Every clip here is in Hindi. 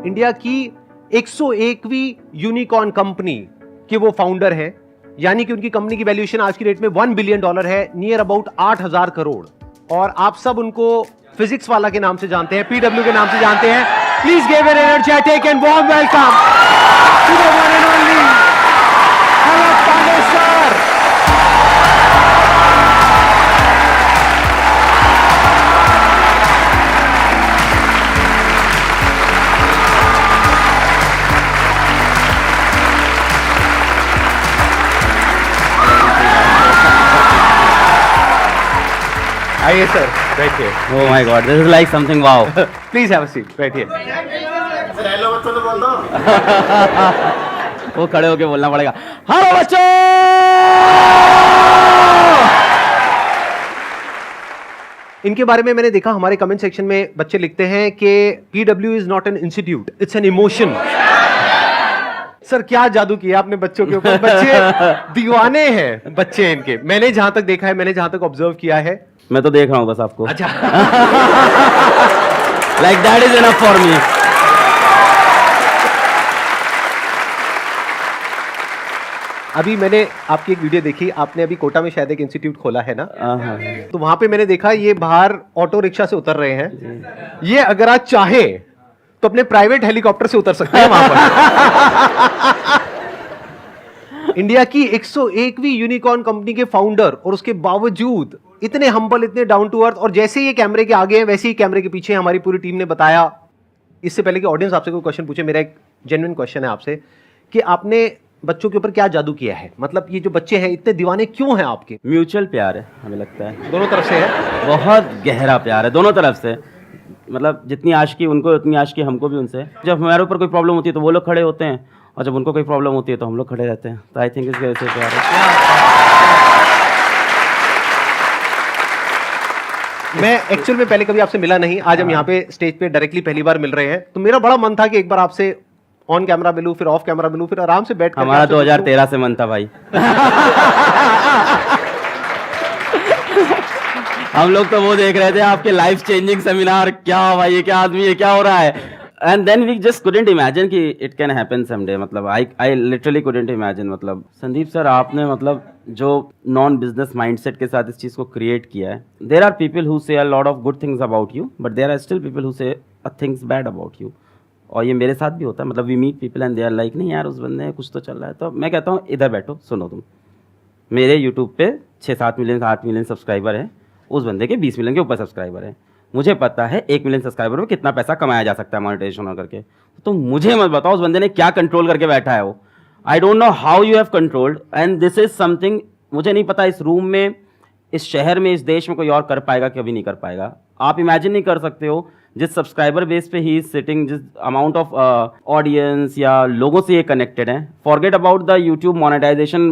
इंडिया की 101वीं यूनिकॉर्न कंपनी के वो फाउंडर हैं, यानी कि उनकी कंपनी की वैल्यूएशन आज की डेट में $1 बिलियन है, नियर अबाउट 8,000 करोड़। और आप सब उनको फिजिक्स वाला के नाम से जानते हैं, पीडब्ल्यू के नाम से जानते हैं। Please give an energetic and warm welcome to the one and only Alakh Pandey sir. आइए सर, बैठिए। Oh my God, this is like something wow. Please have a seat, बैठिए। हेलो बच्चों तो बोल दो। वो खड़े होके बोलना पड़ेगा। हेलो बच्चों। इनके बारे में मैंने देखा, हमारे कमेंट सेक्शन में बच्चे लिखते हैं कि PW is not an institute, it's an emotion. Sir क्या जादू किया आपने बच्चों के ऊपर, बच्चे दीवाने हैं बच्चे इनके। मैंने जहां तक देखा है, मैंने जहां तक ऑब्जर्व किया है। मैं तो देख रहा हूँ बस आपको। अच्छा। Like that is enough for me. अभी मैंने आपकी एक वीडियो देखी, आपने अभी कोटा में शायद एक इंस्टीट्यूट खोला है ना, हाँ। तो वहां पे मैंने देखा ये बाहर ऑटो रिक्शा से उतर रहे हैं। ये अगर आप चाहें तो अपने प्राइवेट हेलीकॉप्टर से उतर सकते हैं वहां पर। इंडिया की 101वीं यूनिकॉर्न कंपनी के फाउंडर, और उसके बावजूद इतने हम्बल, इतने डाउन टू अर्थ। और जैसे ये कैमरे के आगे हैं वैसे ही कैमरे के पीछे हमारी पूरी टीम ने बताया। इससे पहले कि ऑडियंस आपसे कोई क्वेश्चन पूछे, मेरा एक जेन्युइन क्वेश्चन है आपसे कि आपने बच्चों के ऊपर क्या जादू किया है? मतलब ये जो बच्चे हैं इतने दीवाने क्यों हैं आपके? म्यूचुअल प्यार है, हमें लगता है दोनों तरफ से है, बहुत गहरा प्यार है दोनों तरफ से। मतलब जितनी आशिकी उनको उतनी आशिकी हमको भी उनसे। जब हमारे ऊपर कोई प्रॉब्लम होती है तो वो लोग खड़े होते हैं, और जब उनको कोई प्रॉब्लम होती है तो हम लोग खड़े रहते हैं। तो आई थिंक इस वजह से प्यार है। मैं एक्चुअल में पहले कभी आपसे मिला नहीं, आज हम यहाँ पे स्टेज पे डायरेक्टली पहली बार मिल रहे हैं, तो मेरा बड़ा मन था कि एक बार आपसे ऑन कैमरा मिलूं, फिर ऑफ कैमरा मिलूं, फिर आराम से बैठ कर। हमारा 2013 से मन था भाई। हम लोग तो वो देख रहे थे आपके लाइफ चेंजिंग सेमिनार, क्या भाई ये क्या आदमी है, क्या हो रहा है। And then we just couldn't imagine कि इट कैन हैपन समडे। मतलब आई लिटरली कुडंट इमेजिन। मतलब संदीप सर आपने मतलब जो नॉन बिजनेस माइंडसेट के साथ इस चीज़ को क्रिएट किया है। There are people who say a lot of good things about you, but there are still people who say a things bad about you. और ये मेरे साथ भी होता है। मतलब we meet people and they are like नहीं यार उस बंदे कुछ तो चल रहा है। तो मैं कहता हूँ इधर बैठो, सुनो तुम। मेरे यूट्यूब पे 6-7 मिलियन 8 मिलियन सब्सक्राइबर हैं, उस बंदे के 20 मिलियन के ऊपर सब्सक्राइबर हैं। मुझे पता है 1 मिलियन सब्सक्राइबर में कितना पैसा कमाया जा सकता है मोनेटाइजेशन करके। तो मुझे मत बताओ उस बंदे ने क्या कंट्रोल करके बैठा है वो। I don't know how you have controlled, and this is something मुझे नहीं पता इस रूम में, इस शहर में, इस देश में कोई और कर पाएगा, कभी नहीं कर पाएगा। आप इमेजिन नहीं कर सकते हो जिस सब्सक्राइबर बेस पे ही इज सिटिंग, जिस अमाउंट ऑफ ऑडियंस या लोगों से ये कनेक्टेड है। Forget about the YouTube monetization,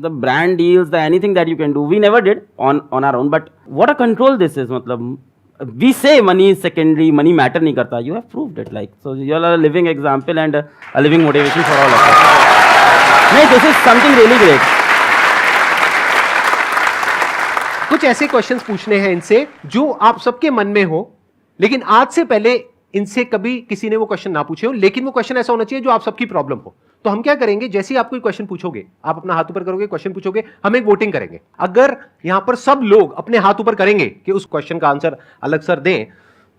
the brand deals, the anything that you can do, we never did on our own, but what a control this is. मतलब we say money is secondary, money matter नहीं करता, you have proved it, like so you are a living example and a living motivation for all of us. नहीं, this is something really great. कुछ ऐसे क्वेश्चंस पूछने हैं इनसे जो आप सबके मन में हो, लेकिन आज से पहले इनसे कभी किसी ने वो क्वेश्चन ना पूछे हो, लेकिन वो क्वेश्चन ऐसा होना चाहिए जो आप सबकी प्रॉब्लम हो। तो हम क्या करेंगे, जैसे ही आप कोई क्वेश्चन पूछोगे, आप अपना हाथ ऊपर करोगे, क्वेश्चन पूछोगे, हम एक वोटिंग करेंगे। अगर यहां पर सब लोग अपने हाथ ऊपर करेंगे कि उस क्वेश्चन का आंसर अलग सर दें,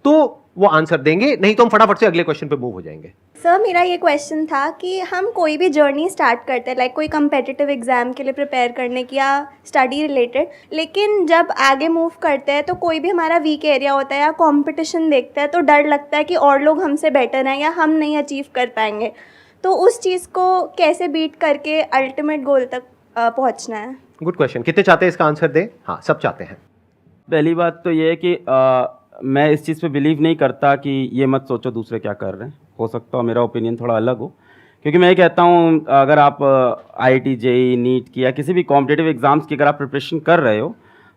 तो वो आंसर देंगे, नहीं तो हम फटाफट से अगले क्वेश्चन पे मूव हो जाएंगे। सर मेरा ये क्वेश्चन था कि हम कोई भी जर्नी स्टार्ट करते हैं, लाइक कोई कम्पिटिटिव एग्जाम के लिए प्रिपेयर करने की या स्टडी रिलेटेड, लेकिन जब आगे मूव करते हैं तो कोई भी हमारा वीक एरिया होता है या कंपटीशन देखते हैं तो डर लगता है कि और लोग हमसे बेटर हैं या हम नहीं अचीव कर पाएंगे। तो उस चीज़ को कैसे बीट करके अल्टीमेट गोल तक पहुंचना है? Good question. कितने चाहते हैं इसका आंसर दें? हाँ, सब चाहते हैं। पहली बात तो ये है कि मैं इस चीज़ पे बिलीव नहीं करता कि ये मत सोचो दूसरे क्या कर रहे हैं। हो सकता है मेरा ओपिनियन थोड़ा अलग हो, क्योंकि मैं ये कहता हूँ अगर आप IIT JEE नीट की या किसी भी कॉम्पिटिटिव एग्जाम्स की अगर आप प्रिपरेशन कर रहे हो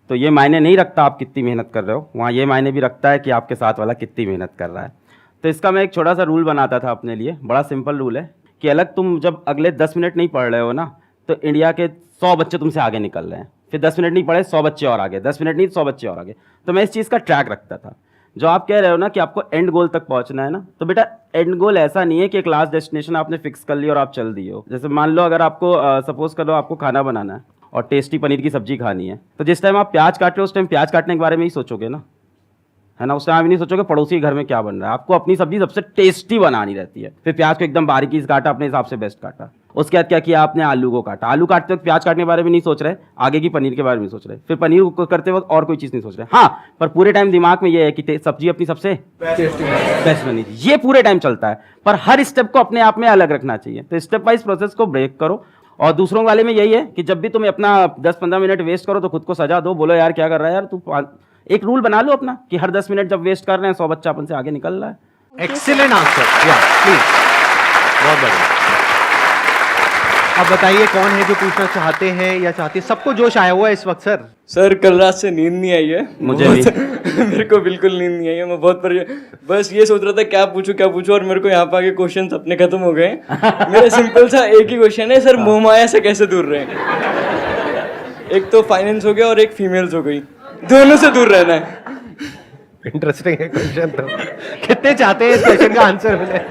तो ये मायने नहीं रखता आप कितनी मेहनत कर रहे हो, वहाँ ये मायने भी रखता है कि आपके साथ वाला कितनी मेहनत कर रहा है। तो इसका मैं एक छोटा सा रूल बनाता था अपने लिए, बड़ा सिंपल रूल है कि अलग तुम जब अगले 10 मिनट नहीं पढ़ रहे हो ना, तो इंडिया के 100 बच्चे तुमसे आगे निकल रहे हैं, फिर 10 मिनट नहीं पढ़े 100 बच्चे और आगे, 10 मिनट नहीं 100 बच्चे और आगे। तो मैं इस चीज़ का ट्रैक रखता था। जो आप कह रहे हो ना कि आपको एंड गोल तक पहुंचना है ना, तो बेटा एंड गोल ऐसा नहीं है कि एक लास्ट डेस्टिनेशन आपने फिक्स कर ली और आप चल दिए हो। जैसे मान लो अगर आपको सपोज करो आपको खाना बनाना है और टेस्टी पनीर की सब्जी खानी है, तो जिस टाइम आप प्याज काट रहे हो उस टाइम प्याज काटने के बारे में ही सोचोगे ना, है ना। उस टाइम आप नहीं सोचोगे पड़ोसी के घर में क्या बन रहा है। आपको अपनी सब्जी सबसे टेस्टी बनानी रहती है। फिर प्याज को एकदम बारीकी से काटा, अपने हिसाब से बेस्ट काटा। उसके बाद क्या किया आपने, आलू को काटा। आलू काटते वक्त प्याज काटने के बारे में नहीं सोच रहे, आगे की पनीर के बारे में सोच रहे। फिर पनीर को करते वक्त और कोई चीज़ नहीं सोच रहे। हाँ, पर पूरे टाइम दिमाग में ये है कि सब्जी अपनी सबसे बेस्ट बनी थी, ये पूरे टाइम चलता है। पर हर स्टेप को अपने आप में अलग रखना चाहिए। तो स्टेप वाइज प्रोसेस को ब्रेक करो। और दूसरों वाले में यही है कि जब भी तुम अपना 10-15 मिनट वेस्ट करो तो खुद को सजा दो, बोलो यार क्या कर रहा है यार तू। एक रूल बना लो अपना कि हर 10 मिनट जब वेस्ट कर रहे हैं 100 बच्चा अपन से आगे निकल रहा है। एक्सीलेंट आंसर, या प्लीज, बहुत बढ़िया। अब बताइए कौन है जो पूछना चाहते हैं या चाहती है? सबको जोश आया हुआ है इस वक्त सर। सर कल रात से नींद नहीं आई है मुझे भी। मेरे को बिल्कुल नींद नहीं आई है, मैं बहुत बस ये सोच रहा था क्या पूछूं और मेरे को यहाँ पे आके क्वेश्चन अपने खत्म हो गए। मेरा सिंपल सा एक ही क्वेश्चन है सर, मोहमाया से कैसे दूर रहें? एक तो फाइनेंस हो गया और एक फीमेल्स हो गई, दोनों से दूर रहना है। इंटरेस्टिंग है क्वेश्चन। तो कितने चाहते हैं इस क्वेश्चन का आंसर मिले?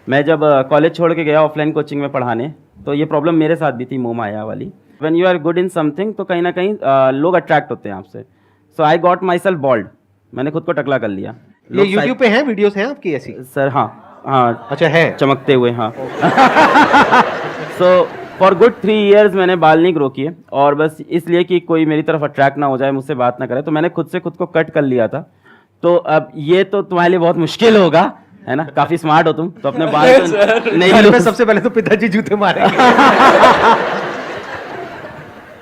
मैं जब कॉलेज छोड़ के गया ऑफलाइन कोचिंग में पढ़ाने, तो ये प्रॉब्लम मेरे साथ भी थी, मोह माया वाली। When you are good in something तो कहीं ना कहीं लोग अट्रैक्ट होते हैं आपसे। So I got myself bold, मैंने खुद को टकला कर लिया। ये यूट्यूब पे हैं वीडियोस हैं आपकी ऐसी? सर हाँ अच्छा है, चमकते हुए, हाँ। सो फॉर गुड 3 years मैंने बाल नहीं ग्रो किए, और बस इसलिए कि कोई मेरी तरफ अट्रैक्ट ना हो जाए, मुझसे बात ना करे, तो मैंने खुद से खुद को कट कर लिया था। तो अब ये तो तुम्हारे लिए बहुत मुश्किल होगा, है ना, काफी स्मार्ट हो तुम, तो अपने बाल तो नहीं घर में लो। सबसे पहले तो पिताजी जूते मारेंगे।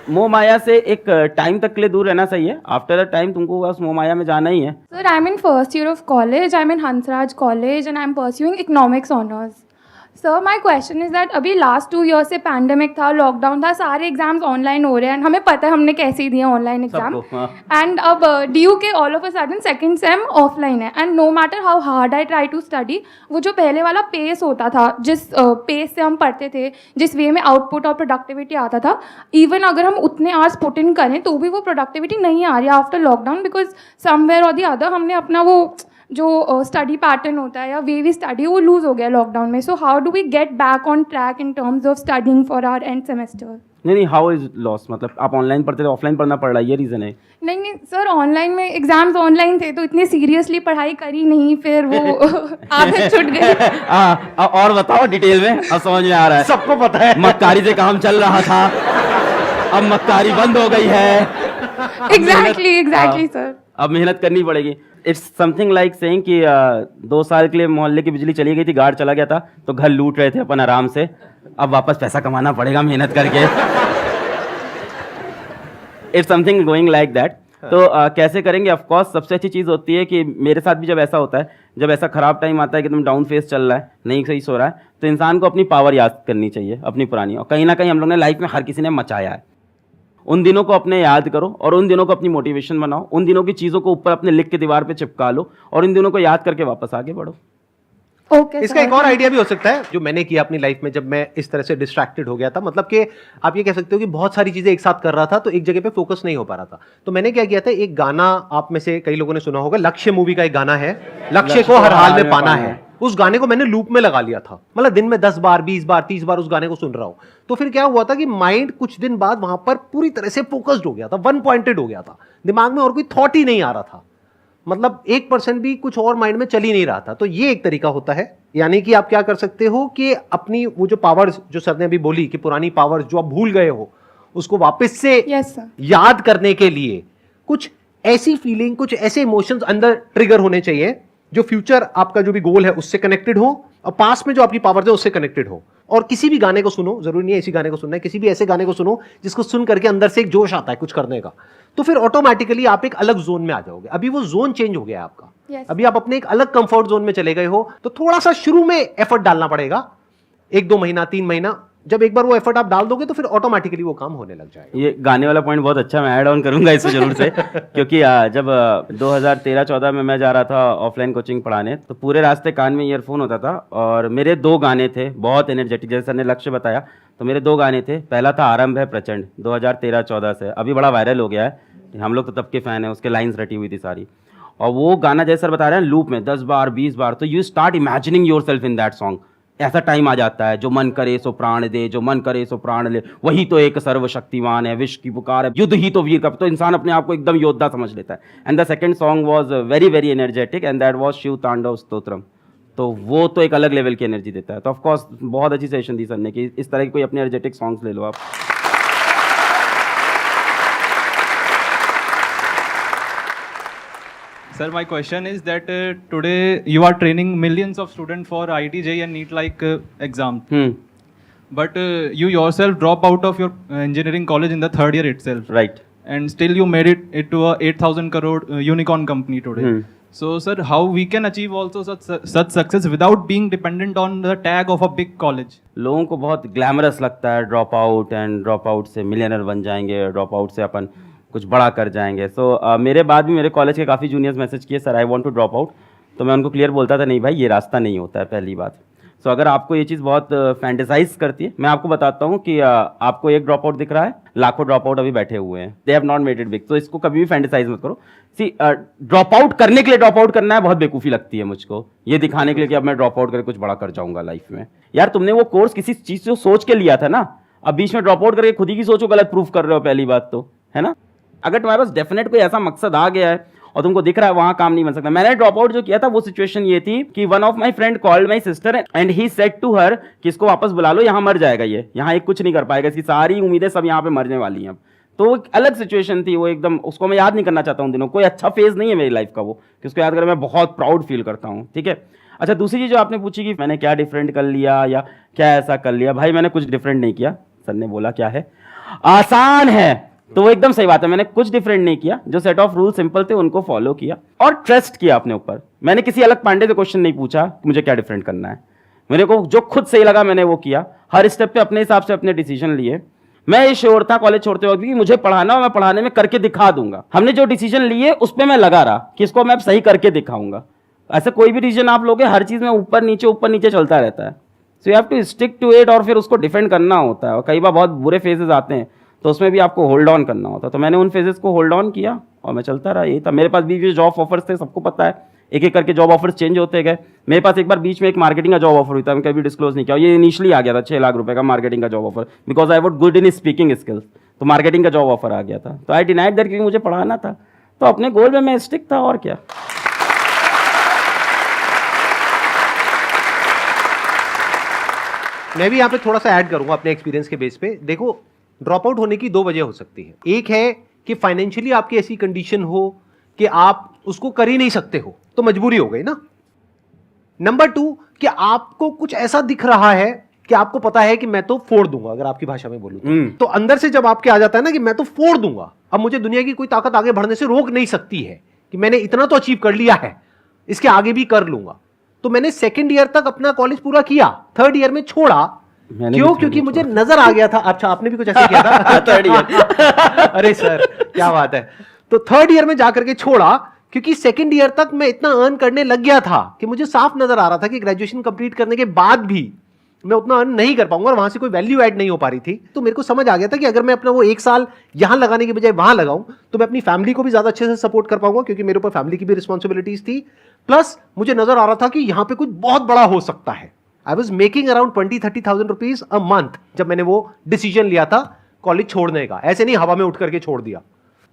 मोह माया से एक टाइम तक के लिए दूर रहना सही है। आफ्टर अ टाइम तुमको उस मोह माया में जाना ही है। Sir, I'm in first year of college. I'm in Hansraj College and I'm pursuing economics honors. Sir, my question is that अभी last 2 years से pandemic था, लॉकडाउन था, सारे एग्जाम्स ऑनलाइन हो रहे हैं, हमें पता है हमने कैसे ही दिए ऑनलाइन एग्जाम। सबको, हाँ। एंड अब ड्यू के all of a sudden second same offline है, and no matter how hard I try to study, वो जो पहले वाला पेस होता था, जिस पेस से हम पढ़ते थे, जिस वे में आउटपुट और प्रोडक्टिविटी आता था, इवन अगर हम उतने आवर्स पुट इन करें तो भी वो प्रोडक्टिविटी नहीं आ रही आफ्टर लॉकडाउन, बिकॉज समवेयर और द अदर हमने अपना वो जो स्टडी पैटर्न होता है या वे वी स्टडी वो लूज हो गया लॉकडाउन में। So how do we get back on track in terms of studying for our end semester? नहीं, हाउ इज लॉस, मतलब आप ऑनलाइन पढ़ते थे, ऑफलाइन पढ़ना पड़ रहा है, ये रीजन है? नहीं सर, ऑनलाइन में एग्जाम्स ऑनलाइन थे तो इतने सीरियसली पढ़ाई करी नहीं, फिर वो आदत छूट गई। और बताओ डिटेल में, अब समझ में आ रहा है। सबको पता है मक्कारी से काम चल रहा था, अब मक्कारी बंद हो गई है। एग्जैक्टली सर, अब मेहनत करनी पड़ेगी। इट्स समथिंग लाइक सेइंग कि 2 साल के लिए मोहल्ले की बिजली चली गई थी, गार्ड चला गया था, तो घर लूट रहे थे अपन आराम से, अब वापस पैसा कमाना पड़ेगा मेहनत करके। It's something going like that. तो कैसे करेंगे? ऑफ कोर्स सबसे अच्छी चीज़ होती है कि मेरे साथ भी जब ऐसा होता है, जब ऐसा खराब टाइम आता है कि तुम डाउन फेस चल रहा है, नहीं सही सो रहा है, तो इंसान को अपनी पावर याद करनी चाहिए, अपनी पुरानी। और कहीं ना कहीं हम लोग ने लाइफ में हर किसी ने मचाया है, उन दिनों को अपने याद करो और उन दिनों को अपनी मोटिवेशन बनाओ, उन दिनों की चीज़ों को ऊपर अपने लिख के दीवार पे चिपका लो और इन दिनों को याद करके वापस आगे बढ़ो। ओके। इसका एक और आइडिया भी हो सकता है जो मैंने किया अपनी लाइफ में, जब मैं इस तरह से डिस्ट्रैक्टेड हो गया था, मतलब कि आप ये कह सकते हो कि बहुत सारी चीजें एक साथ कर रहा था तो एक जगह पे फोकस नहीं हो पा रहा था। तो मैंने क्या किया था, एक गाना आप में से कई लोगों ने सुना होगा, लक्ष्य मूवी का एक गाना है, लक्ष्य को हर हाल में पाना है। उस गाने को मैंने लूप में लगा लिया था, मतलब दिन में 10 बार 20 बार 30 बार उस गाने को सुन रहा हूं। तो फिर क्या हुआ था कि माइंड कुछ दिन बाद वहां पर पूरी तरह से फोकस्ड हो गया था, वन पॉइंटेड हो गया था, दिमाग में और कोई थॉट ही नहीं आ रहा था, मतलब 1% भी कुछ और माइंड में चल ही नहीं रहा था। तो ये एक तरीका होता है, यानी कि आप क्या कर सकते हो कि अपनी वो जो पावर्स जो सर ने अभी बोली कि पुरानी पावर्स जो आप भूल गए हो, उसको वापस से याद करने के लिए कुछ ऐसी फीलिंग, कुछ ऐसे इमोशंस अंदर ट्रिगर होने चाहिए जो फ्यूचर आपका जो भी गोल है उससे कनेक्टेड हो और पास में जो आपकी पावर्स है उससे कनेक्टेड हो। और किसी भी गाने को सुनो, जरूरी नहीं है इसी गाने को सुनना है, किसी भी ऐसे गाने को सुनो जिसको सुन करके अंदर से एक जोश आता है कुछ करने का, तो फिर ऑटोमेटिकली आप एक अलग जोन में आ जाओगे। अभी वो जोन चेंज हो गया है आपका, अभी आप अपने एक अलग कंफर्ट जोन में चले गए हो, तो थोड़ा सा शुरू में एफर्ट डालना पड़ेगा, 1-2 महीना 3 महीना। जब एक बार वो एफर्ट आप डाल दोगे तो फिर ऑटोमेटिकली वो काम होने लग जाएगा। ये गाने वाला पॉइंट बहुत अच्छा, मैं ऐड ऑन करूंगा इसको जरूर से। क्योंकि जब 2013-14 में मैं जा रहा था ऑफलाइन कोचिंग पढ़ाने, तो पूरे रास्ते कान में ईयरफोन होता था और मेरे 2 गाने थे बहुत एनर्जेटिक, जैसे सर ने लक्ष्य बताया, तो मेरे 2 गाने थे। पहला था आरंभ है प्रचंड, 2013-14 से, अभी बड़ा वायरल हो गया है, हम लोग तो तब के फैन हैं, उसके लाइन्स रटी हुई थी सारी। और वो गाना जैसे सर बता रहे हैं लूप में 10 बार 20 बार, तो you start imagining your self in that song. ऐसा टाइम आ जाता है, जो मन करे सो प्राण दे, जो मन करे सो प्राण ले, वही तो एक सर्वशक्तिमान है, विश्व की पुकार है, युद्ध ही तो वीर का, तो इंसान अपने आप को एकदम योद्धा समझ लेता है। And the second song was very very energetic and that was Shiv Tandav Stotram. तो वो तो एक अलग लेवल की एनर्जी देता है। तो ऑफ कोर्स बहुत अच्छी सेशन दी सर ने कि इस तरह की कोई अपने एनर्जेटिक सॉन्ग्स ले लो आप। Sir, my question is that today you are training millions of students for IIT JEE and NEET like exam. But you yourself drop out of your engineering college in the third year itself. Right. And still you made it to a 8,000 crore unicorn company today. So sir, how we can achieve also such success without being dependent on the tag of a big college? लोगों को बहुत ग्लैमरस लगता है drop out, and drop out से मिलियनर बन जाएंगे, ड्रॉप आउट से अपन कुछ बड़ा कर जाएंगे। सो मेरे बाद भी मेरे कॉलेज के काफ़ी जूनियर्स मैसेज किए sir I want to drop out, तो मैं उनको क्लियर बोलता था नहीं भाई ये रास्ता नहीं होता है पहली बात। सो अगर आपको ये चीज़ बहुत फैंटेसाइज करती है, मैं आपको बताता हूँ कि आपको एक ड्रॉप आउट दिख रहा है, लाखों ड्रॉप आउट अभी बैठे हुए हैं, they have not made it big. तो इसको कभी भी फैंटेसाइज मत करो। सी ड्रॉप आउट करने के लिए ड्रॉप आउट करना है बहुत बेवकूफ़ी लगती है मुझको, ये दिखाने के लिए कि अब मैं ड्रॉप आउट करके कुछ बड़ा कर जाऊंगा लाइफ में। यार तुमने वो कोर्स किसी चीज़ से सोच के लिया था ना, अब बीच में ड्रॉप आउट करके खुद ही की सोचो गलत प्रूफ कर रहे हो, पहली बात तो है ना। अगर तुम्हारे पास डेफिनेट कोई ऐसा मकसद आ गया है और तुमको दिख रहा है वहां काम नहीं बन सकता। मैंने ड्रॉप आउट जो किया था वो सिचुएशन ये थी कि one of my friend called my sister and he said to her कि इसको वापस बुला लो, यहाँ मर जाएगा ये, यहाँ एक कुछ नहीं कर पाएगा, इसकी सारी उम्मीदें सब यहाँ पे मरने वाली हैं। अब तो एक अलग सिचुएशन थी वो, एकदम उसको मैं याद नहीं करना चाहता हूँ दिनों, कोई अच्छा फेज नहीं है मेरी लाइफ का वो कि उसको याद कर मैं बहुत प्राउड फील करता हूँ। ठीक है, अच्छा दूसरी चीज़ जो आपने पूछी कि मैंने क्या डिफरेंट कर लिया या क्या ऐसा कर लिया, भाई मैंने कुछ डिफरेंट नहीं किया। सर ने बोला क्या है आसान है, तो वो एकदम सही बात है, मैंने कुछ डिफरेंट नहीं किया, जो सेट ऑफ रूल सिंपल थे उनको फॉलो किया और ट्रस्ट किया अपने ऊपर। मैंने किसी अलग पांडे से क्वेश्चन नहीं पूछा कि मुझे क्या डिफरेंट करना है, मेरे को जो खुद सही लगा मैंने वो किया, हर स्टेप पे अपने हिसाब से अपने डिसीजन लिए। मैं ये श्योर था कॉलेज छोड़ते वक्त कि मुझे पढ़ाना और मैं पढ़ाने में करके दिखा दूंगा। हमने जो डिसीजन लिए उस पर मैं लगा रहा कि इसको मैं सही करके दिखाऊंगा। ऐसे कोई भी डिसीजन आप लोगे हर चीज में ऊपर नीचे चलता रहता है, so you have to stick to it और फिर उसको डिफेंड करना होता है। और कई बार बहुत बुरे फेजेस आते हैं तो उसमें भी आपको होल्ड ऑन करना होता है, तो मैंने उन फेजेस को होल्ड ऑन किया और मैं चलता रहा। यही था, मेरे पास भी जॉब ऑफर्स थे, सबको पता है, एक एक करके जॉब ऑफर्स चेंज होते गए। मेरे पास एक बार बीच में एक मार्केटिंग का जॉब ऑफर हुआ था, मैं कभी डिस्क्लोज नहीं किया, ये इनिशियली आ गया था 6 लाख रुपए का मार्केटिंग का job offer, because I what good in speaking skills, तो मार्केटिंग का जॉब ऑफर आ गया था। तो आई डिनाइड दैट क्योंकि मुझे पढ़ाना था, तो अपने गोल में मैं स्टिक था और क्या। मैं भी यहाँ पे थोड़ा सा ऐड करूंगा अपने एक्सपीरियंस के बेस पे। देखो ड्रॉप आउट होने की 2 वजह हो सकती है, एक है कि फाइनेंशियली आपकी ऐसी कंडीशन हो कि आप उसको कर ही नहीं सकते हो, तो मजबूरी हो गई ना। नंबर 2 कि आपको कुछ ऐसा दिख रहा है कि आपको पता है कि मैं तो फोड़ दूंगा, अगर आपकी भाषा में बोलूं तो अंदर से जब आपके आ जाता है ना कि मैं तो फोड़ दूंगा, अब मुझे दुनिया की कोई ताकत आगे बढ़ने से रोक नहीं सकती है, कि मैंने इतना तो अचीव कर लिया है, इसके आगे भी कर लूंगा। तो मैंने 2nd ईयर तक अपना कॉलेज पूरा किया, 3rd ईयर में छोड़ा। क्यों? क्योंकि मुझे नजर आ गया था। अच्छा आपने भी कुछ ऐसे किया था? 3rd ईयर अरे सर क्या बात है। तो 3rd ईयर में जाकर के छोड़ा क्योंकि 2nd ईयर तक मैं इतना अर्न करने लग गया था कि मुझे साफ नजर आ रहा था कि ग्रेजुएशन कंप्लीट करने के बाद भी मैं उतना अर्न नहीं कर पाऊंगा और वहां से कोई वैल्यू ऐड नहीं हो पा रही थी। तो मेरे को समझ आ गया था कि अगर मैं अपना वो 1 साल यहां लगाने के बजाय वहां लगाऊं तो मैं अपनी फैमिली को भी ज्यादा अच्छे से सपोर्ट कर पाऊंगा, क्योंकि मेरे ऊपर फैमिली की भी रिस्पॉन्सिबिलिटीज थी। प्लस मुझे नजर आ रहा था कि यहां पे कुछ बहुत बड़ा हो सकता है। I was making around 20-30,000 rupees a month जब मैंने वो डिसीजन लिया था कॉलेज छोड़ने का। ऐसे नहीं हवा में उठ करके छोड़ दिया।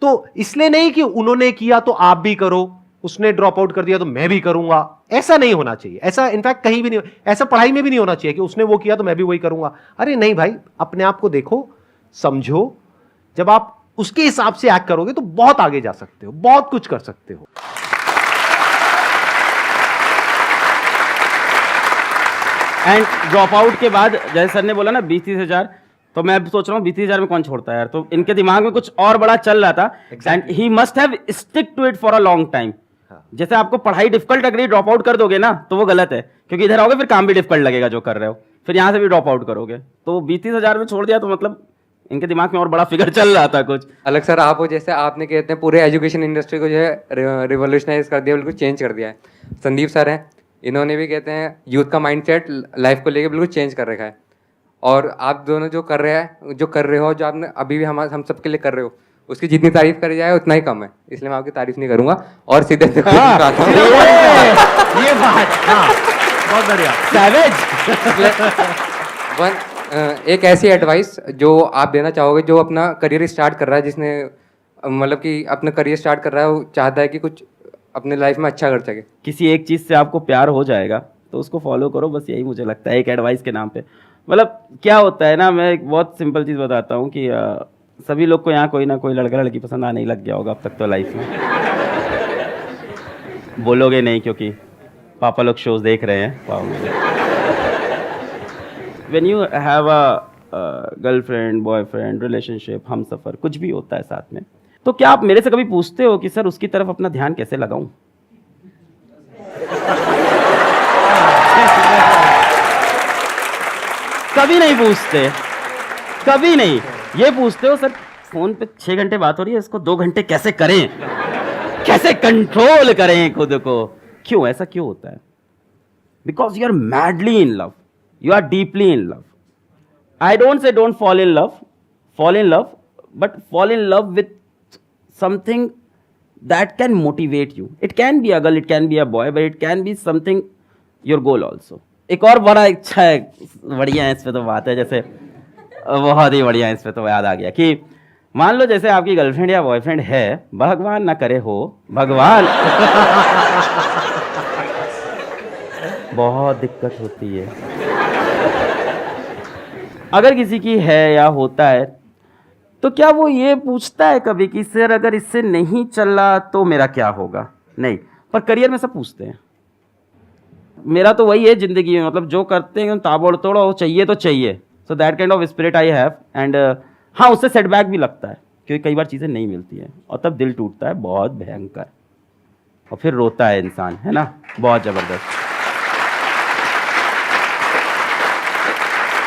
तो इसलिए नहीं कि उन्होंने किया तो आप भी करो, उसने ड्रॉप आउट कर दिया तो मैं भी करूंगा, ऐसा नहीं होना चाहिए। ऐसा इनफैक्ट कहीं भी नहीं, ऐसा पढ़ाई में भी नहीं होना चाहिए कि उसने वो किया तो मैं भी वही करूंगा। अरे नहीं भाई, अपने आप को देखो, समझो, जब आप उसके हिसाब से एक्ट करोगे तो बहुत आगे जा सकते हो, बहुत कुछ कर सकते हो। एंड ड्रॉप आउट के बाद जैसे सर ने बोला ना 20-30 हजार, तो मैं अब सोच रहा हूँ 20-30 हजार में कौन छोड़ता है यार। तो इनके दिमाग में कुछ और बड़ा चल रहा था and he must have stick to it for a long time. जैसे आपको पढ़ाई डिफिकल्ट लग रही है, ड्रॉप आउट कर दोगे ना तो वो गलत है, क्योंकि इधर आओगे फिर काम भी डिफिकल्ट लगेगा जो कर रहे हो, फिर यहाँ से भी ड्रॉप आउट करोगे। तो 20-30 हजार में छोड़ दिया तो मतलब इनके दिमाग में और बड़ा फिगर चल रहा था कुछ अलग। सर आप वो जैसे आपने कहते हैं पूरे एजुकेशन इंडस्ट्री को जो है रिवोल्यूशनाइज कर दिया, बिल्कुल चेंज कर दिया है। संदीप सर हैं, इन्होंने भी कहते हैं यूथ का माइंडसेट लाइफ को लेके बिल्कुल चेंज कर रखा है। और आप दोनों जो कर रहे हो, जो आपने अभी भी हम सबके लिए कर रहे हो, उसकी जितनी तारीफ करी जाए उतना ही कम है, इसलिए मैं आपकी तारीफ नहीं करूंगा और सीधे ये बात, हाँ, बहुत बढ़िया। सैवेज। एक ऐसी एडवाइस जो आप देना चाहोगे जो अपना करियर स्टार्ट कर रहा है, जिसने मतलब कि अपना करियर स्टार्ट कर रहा है, वो चाहता है कि कुछ अपने लाइफ में अच्छा कर सके। किसी एक चीज़ से आपको प्यार हो जाएगा तो उसको फॉलो करो, बस यही मुझे लगता है एक एडवाइस के नाम पे। मतलब क्या होता है ना, मैं एक बहुत सिंपल चीज़ बताता हूँ कि सभी लोग को यहाँ कोई ना कोई लड़का लड़की पसंद आने ही लग गया होगा अब तक तो लाइफ में। बोलोगे नहीं क्योंकि पापा लोग शोज देख रहे हैं। When you have a girlfriend, boyfriend, relationship, हम सफ़र, कुछ भी होता है साथ में, तो क्या आप मेरे से कभी पूछते हो कि सर उसकी तरफ अपना ध्यान कैसे लगाऊं? कभी नहीं पूछते, कभी नहीं। ये पूछते हो सर फोन पे 6 घंटे बात हो रही है, इसको 2 घंटे कैसे करें, कैसे कंट्रोल करें खुद को? क्यों ऐसा क्यों होता है? Because you are madly in love, you are deeply in love. I don't say don't fall in love, fall in love, but fall in love with something that can motivate you. It can be a girl, it can be a boy, but it can be something your goal also. एक और बड़ा अच्छा है, बढ़िया है इस पे तो बात है, जैसे बहुत ही बढ़िया है इस पे तो याद आ गया कि मान लो जैसे आपकी गर्लफ्रेंड या बॉयफ्रेंड है, भगवान ना करे हो, भगवान बहुत दिक्कत होती है अगर किसी की है या होता है, तो क्या वो ये पूछता है कभी कि सर अगर इससे नहीं चला तो मेरा क्या होगा? नहीं, पर करियर में सब पूछते हैं। मेरा तो वही है जिंदगी में, मतलब जो करते हैं ताबड़ तोड़ चाहिए तो चाहिए। So that kind of spirit I have. And हाँ, उससे सेटबैक भी लगता है क्योंकि कई बार चीज़ें नहीं मिलती हैं और तब दिल टूटता है बहुत भयंकर, और फिर रोता है इंसान, है ना, बहुत ज़बरदस्त।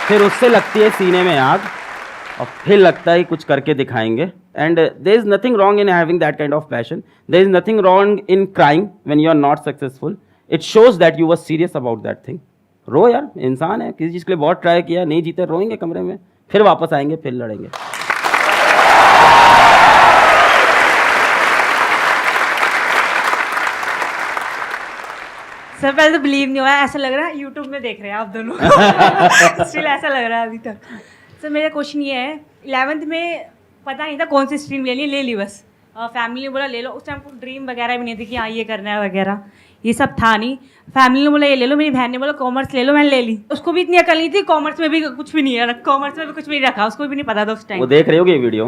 फिर उससे लगती है सीने में आग और फिर लगता है कुछ करके दिखाएंगे। And there is nothing wrong in having that kind of passion, there is nothing wrong in crying when you are not successful. It shows that you were serious about that thing. रो यार, इंसान है, किसी चीज़ के लिए बहुत ट्राई किया, नहीं जीते, रोएंगे कमरे में, फिर वापस आएंगे, फिर लड़ेंगे। सर पहले तो बिलीव नहीं हुआ, ऐसा लग रहा है यूट्यूब में देख रहे हैं आप दोनों स्टिल ऐसा लग रहा है अभी तक। सर मेरा क्वेश्चन ये है, 11th में पता नहीं था कौन सी स्ट्रीम लेनी है, ले ली बस, फैमिली ने बोला ले लो। उस टाइम को ड्रीम वगैरह भी नहीं थी कि हाँ ये करना है वगैरह, ये सब था नहीं। फैमिली ने बोला ये ले लो, मेरी बहन ने बोला कॉमर्स ले लो, मैंने ले ली। उसको भी इतनी अकल नहीं थी, कॉमर्स में भी कुछ भी नहीं है, कॉमर्स में भी कुछ भी नहीं रखा, उसको भी नहीं पता था उस टाइम। वो देख रहे होगे ये वीडियो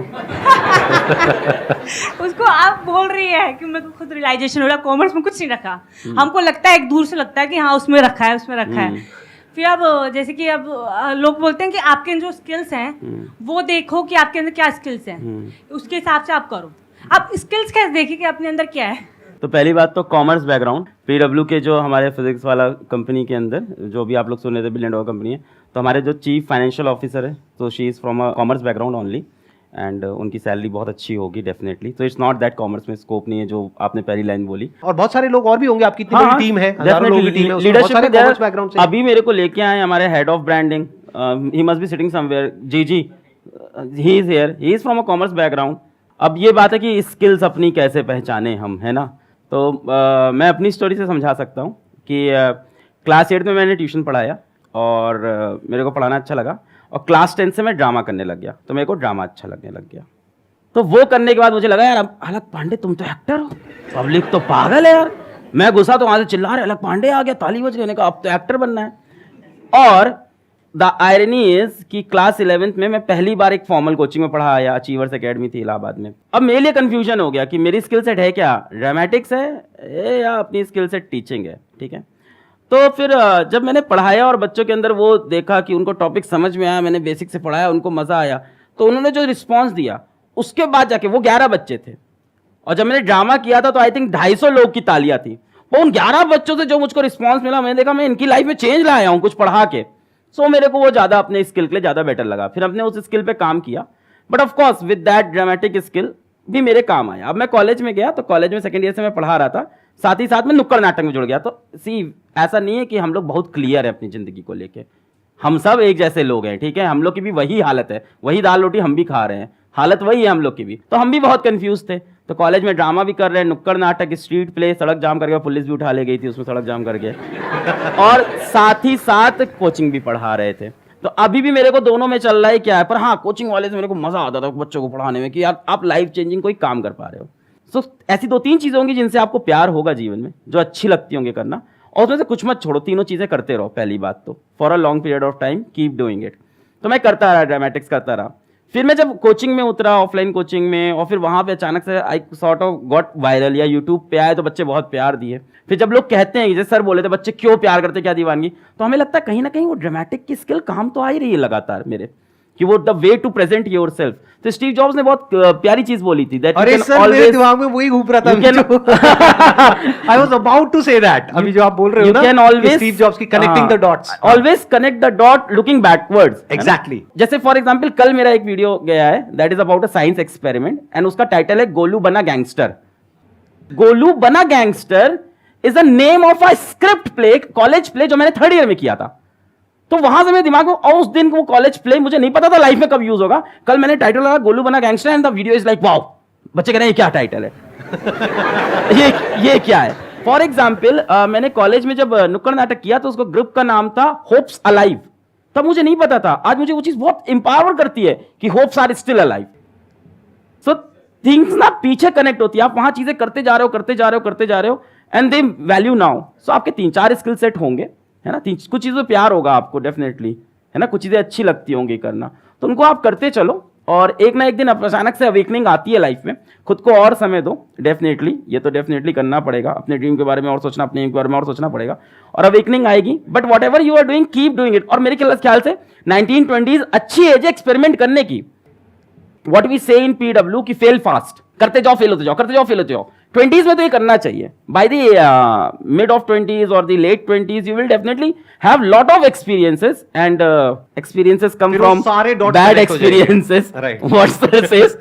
उसको आप बोल रही है कि मेरे को खुद रियलाइजेशन हो रहा है कॉमर्स में कुछ नहीं रखा। हमको लगता है एक दूर से लगता है कि हाँ उसमें रखा है, उसमें रखा है। फिर अब जैसे कि अब लोग बोलते हैं कि आपके जो स्किल्स हैं वो देखो कि आपके अंदर क्या स्किल्स हैं, उसके हिसाब से आप करो। आप स्किल्स कैसे देखिए कि अपने अंदर क्या है? तो पहली बात तो कॉमर्स बैकग्राउंड, पीडब्ल्यू के जो हमारे फिजिक्स वाला कंपनी के अंदर जो भी आप लोग सुन रहे थे बिलियन डॉलर कंपनी है, तो हमारे जो चीफ फाइनेंशियल ऑफिसर है तो she is from a commerce background only, and उनकी सैलरी बहुत अच्छी होगी डेफिनेटली। तो इट्स नॉट दैट कॉमर्स में स्कोप नहीं है जो आपने पहली लाइन बोली। और बहुत सारे लोग और भी होंगे, आपकी इतनी बड़ी टीम है, हजारों लोगों की टीम है, उसमें बहुत सारे कॉमर्स बैकग्राउंड से। अभी मेरे को लेके आए हमारे head of branding, he must be sitting somewhere, जी he is here, he is from a commerce background. अब ये बात है कि स्किल्स अपनी कैसे पहचाने हम, है ना। तो मैं अपनी स्टोरी से समझा सकता हूँ कि क्लास 8 में मैंने ट्यूशन पढ़ाया और मेरे को पढ़ाना अच्छा लगा, और क्लास 10 से मैं ड्रामा करने लग गया, तो मेरे को ड्रामा अच्छा लगने लग गया। तो वो करने के बाद मुझे लगा यार अब अलग पांडे तुम तो एक्टर हो, पब्लिक तो पागल है यार। मैं घुसा तो वहाँ से चिल्ला रहे अलग पांडे आ गया, ताली बज गई, अब तो एक्टर बनना है। और द आयरनी इज कि क्लास 11th में मैं पहली बार एक फॉर्मल कोचिंग में पढ़ा आया, अचीवर्स एकेडमी थी इलाहाबाद में। अब मेरे लिए कंफ्यूजन हो गया कि मेरी स्किल सेट है क्या, ड्रामेटिक्स है या अपनी स्किल सेट टीचिंग है, ठीक है। तो फिर जब मैंने पढ़ाया और बच्चों के अंदर वो देखा कि उनको टॉपिक समझ में आया, मैंने बेसिक से पढ़ाया, उनको मज़ा आया, तो उन्होंने जो रिस्पॉन्स दिया उसके बाद जाके वो 11 बच्चे थे, और जब मैंने ड्रामा किया था तो आई थिंक 250 लोग की तालियां थी। वो उन 11 बच्चों से जो मुझको रिस्पॉन्स मिला, मैंने देखा मैं इनकी लाइफ में चेंज लाया हूँ कुछ पढ़ा के। सो मेरे को वो ज़्यादा अपने स्किल के लिए ज़्यादा बेटर लगा, फिर अपने उस स्किल पे काम किया। But of course with that dramatic skill भी मेरे काम आया। अब मैं कॉलेज में गया तो कॉलेज में सेकंड ईयर से मैं पढ़ा रहा था, साथ ही साथ में नुक्कड़ नाटक में जुड़ गया। तो सी ऐसा नहीं है कि हम लोग बहुत क्लियर है अपनी ज़िंदगी को लेके, हम सब एक जैसे लोग हैं, ठीक है, हम लोग की भी वही हालत है, वही दाल रोटी हम भी खा रहे हैं। हालत वही है हम लोग की भी। तो हम भी बहुत कंफ्यूज थे। तो कॉलेज में ड्रामा भी कर रहे हैं, नुक्कड़ नाटक, स्ट्रीट प्ले, सड़क जाम करके पुलिस भी उठा ले गई थी उसमें सड़क जाम करके, और साथ ही साथ कोचिंग भी पढ़ा रहे थे। तो अभी भी मेरे को दोनों में चल रहा है क्या है, पर हाँ कोचिंग वाले से मेरे को मजा आता था बच्चों को पढ़ाने में कि यार आप लाइफ चेंजिंग कोई काम कर पा रहे हो। सो ऐसी 2-3 चीजें होंगी जिनसे आपको प्यार होगा जीवन में, जो अच्छी लगती होंगी करना, और उसमें से कुछ मत छोड़ो, तीनों चीजें करते रहो। पहली बात तो for a long period of time keep doing it. तो मैं करता रहा, ड्रामेटिक्स करता रहा। फिर मैं जब कोचिंग में उतरा, ऑफलाइन कोचिंग में, और फिर वहां पे अचानक से I sort of got viral, या यूट्यूब पे आए तो बच्चे बहुत प्यार दिए। फिर जब लोग कहते हैं, जैसे सर बोले थे बच्चे क्यों प्यार करते, क्या दीवानगी, तो हमें लगता है कहीं ना कहीं वो ड्रामेटिक की स्किल काम तो आ ही रही है लगातार मेरे, कि वो the way to present yourself. तो स्टीव जॉब्स ने बहुत प्यारी चीज बोली थी, दैट अरे सर मेरे दिमाग में वही घूम रहा था, I was about to say that. अभी जो आप बोल रहे हो ना, कैन ऑलवेज स्टीव जॉब्स की connecting the dots, always connect the dot looking backwards. Exactly. जैसे फॉर एग्जांपल कल मेरा एक वीडियो गया है, that is about a science experiment, and उसका टाइटल है गोलू बना गैंगस्टर। गोलू बना gangster is a name of a script play, college play, जो मैंने 3rd ईयर में किया था। तो वहां से मेरे दिमाग में, और उस दिन वो कॉलेज प्ले मुझे नहीं पता था लाइफ में कब यूज होगा। कल मैंने टाइटल लगा गोलू बना gangster, and the video is like wow, बच्चे कह रहे हैं ये क्या टाइटल है, ये क्या है। फॉर एग्जाम्पल मैंने कॉलेज में जब नुक्कड़ नाटक किया तो उसको ग्रुप का नाम था होप्स अलाइव। तब मुझे नहीं पता था, आज मुझे वो चीज बहुत इंपावर करती है कि hopes are still alive. So things ना पीछे कनेक्ट होती है, आप वहां चीजें करते जा रहे हो एंड दे वैल्यू नाउ। सो आपके 3-4 स्किल सेट होंगे, है ना, कुछ चीज़ों प्यार होगा आपको डेफिनेटली, है ना, कुछ चीज़ें अच्छी लगती होंगी करना, तो उनको आप करते चलो, और एक ना एक दिन अचानक से अवेकनिंग आती है लाइफ में। खुद को और समय दो, डेफिनेटली, ये तो डेफिनेटली करना पड़ेगा, अपने ड्रीम के बारे में और सोचना, अपने एम के बारे में और सोचना पड़ेगा, और अवेकनिंग आएगी। But whatever you are doing keep doing it. और मेरे ख्याल से 1920s अच्छी एज है एक्सपेरिमेंट करने की। व्हाट वी से इन पीडब्ल्यू की फेल फास्ट, करते जाओ फेल होते जाओ, करते जाओ फेल होते जाओ। 20s में तो ये करना चाहिए। By the mid of 20s और the late 20s you will definitely have lot of experiences, and experiences come from bad experiences, what's the says.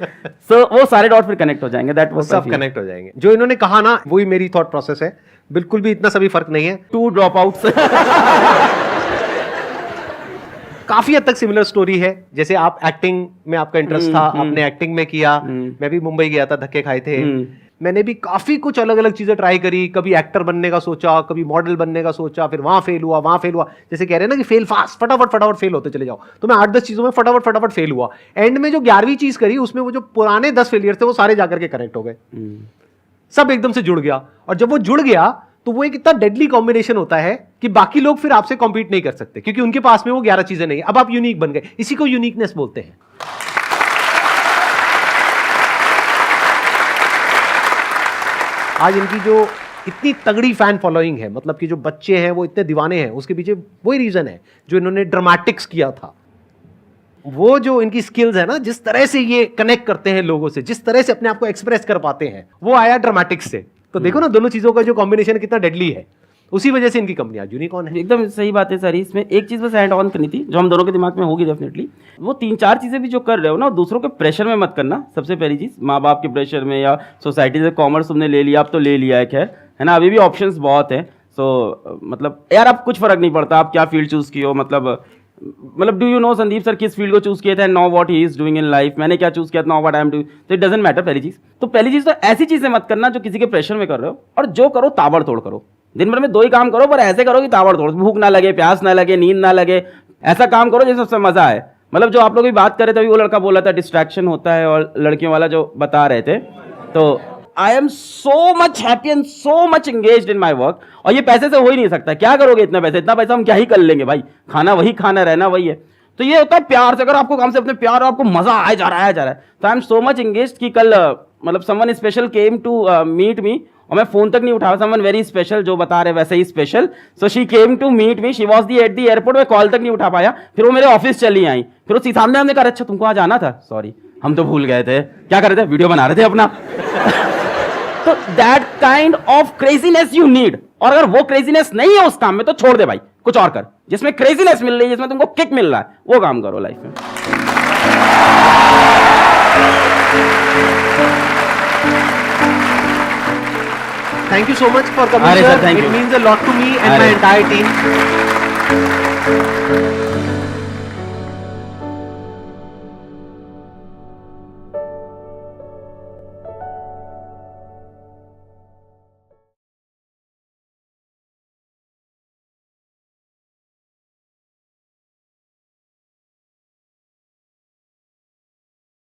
So वो सारे डॉट फिर कनेक्ट हो जाएंगे, दैट वाज सब कनेक्ट हो जाएंगे। जो इन्होंने कहा ना, वही मेरी थॉट प्रोसेस है, बिल्कुल भी इतना सभी फर्क नहीं है। 2 ड्रॉप आउट्स काफी हद तक सिमिलर स्टोरी है। जैसे आप एक्टिंग में आपका इंटरेस्ट था, आपने एक्टिंग में किया, मैं भी मुंबई गया था, धक्के खाए थे, मैंने भी काफी कुछ अलग अलग चीजें ट्राई करी, कभी एक्टर बनने का सोचा, कभी मॉडल बनने का सोचा, फिर वहां फेल हुआ। जैसे कह रहे हैं ना कि फेल फास्ट, फटाफट फेल होते चले जाओ, तो मैं 8-10 चीजों में फटाफट फेल हुआ। एंड में जो 11वीं चीज करी, उसमें वो जो पुराने 10 फेलियर थे वो सारे जाकर के कनेक्ट हो गए, सब एकदम से जुड़ गया। और जब वो जुड़ गया तो वो एक इतना डेडली कॉम्बिनेशन होता है कि बाकी लोग फिर आपसे कॉम्पीट नहीं कर सकते, क्योंकि उनके पास में वो 11 चीजें नहीं है। अब आप यूनिक बन गए, इसी को यूनिकनेस बोलते हैं। आज इनकी जो इतनी तगड़ी फैन फॉलोइंग है, मतलब कि जो बच्चे हैं वो इतने दीवाने हैं, उसके पीछे वही रीजन है जो इन्होंने ड्रामेटिक्स किया था। वो जो इनकी स्किल्स है ना, जिस तरह से ये कनेक्ट करते हैं लोगों से, जिस तरह से अपने आप को एक्सप्रेस कर पाते हैं, वो आया ड्रामेटिक्स से। तो देखो ना, दोनों चीजों का जो कॉम्बिनेशन कितना डेडली है, उसी वजह से इनकी कंपनी आज यूनिकॉर्न है। एकदम सही बात है सर। इसमें एक चीज बस ऐड ऑन करनी थी, जो हम दोनों के दिमाग में होगी डेफिनेटली। वो 3-4 चीजें भी जो कर रहे हो ना, दूसरों के प्रेशर में मत करना। सबसे पहली चीज, माँ बाप के प्रेशर में या सोसाइटी से, कॉमर्स तुमने ले लिया, अब तो ले लिया है, खैर, है ना, अभी भी ऑप्शंस बहुत है। सो मतलब यार अब कुछ फर्क नहीं पड़ता आप क्या फील्ड चूज की हो। मतलब do you know Sandeep sir किस फील्ड को चूज किया था, know what he is doing in life, मैंने क्या चूज किया था, know what I am doing, तो इट डजंट मैटर। पहली चीज तो ऐसी चीजें मत करना जो किसी के प्रेशर में कर रहे हो, और जो करो ताबड़तोड़ करो। दिन भर में 2 ही काम करो, पर ऐसे करो कि ताबड़तोड़, भूख ना लगे, प्यास ना लगे, नींद ना लगे, ऐसा काम करो जिसमें सबसे मजा आए। मतलब जो आप लोग भी बात कर रहे थे, अभी वो लड़का बोला था डिस्ट्रैक्शन होता है, और लड़कियों वाला जो बता रहे थे, तो I am so much happy and so much engaged in my work. और ये पैसे से हो ही नहीं सकता, क्या करोगे इतना पैसा हम क्या ही कर लेंगे भाई, खाना वही खाना, रहना वही है। तो ये होता है प्यार से, अगर आपको काम से अपने प्यार और आपको मजा आया जा रहा है, तो I am so much engaged कि कल मतलब someone special came to meet me, और मैं फोन तक नहीं उठाया, समवन वेरी स्पेशल, जो बता रहे वैसे ही special. So she came to meet me, she was the at the airport, मैं कॉल तक नहीं उठा पाया, फिर वो मेरे ऑफिस चली आई, फिर वो सामने हमने कहा अच्छा तुमको आज आना था, सॉरी हम तो भूल गए थे, क्या कर रहे थे, वीडियो बना रहे थे अपना। तो that kind of craziness you need. और अगर वो क्रेजीनेस नहीं है उस काम में, तो छोड़ दे भाई, कुछ और कर, जिसमें क्रेजीनेस मिल रही है, जिसमें तुमको किक मिल रहा है, वो काम करो लाइफ में। Thank you so much for coming, Sir, sir. thank It you. means a lot to me and my entire team.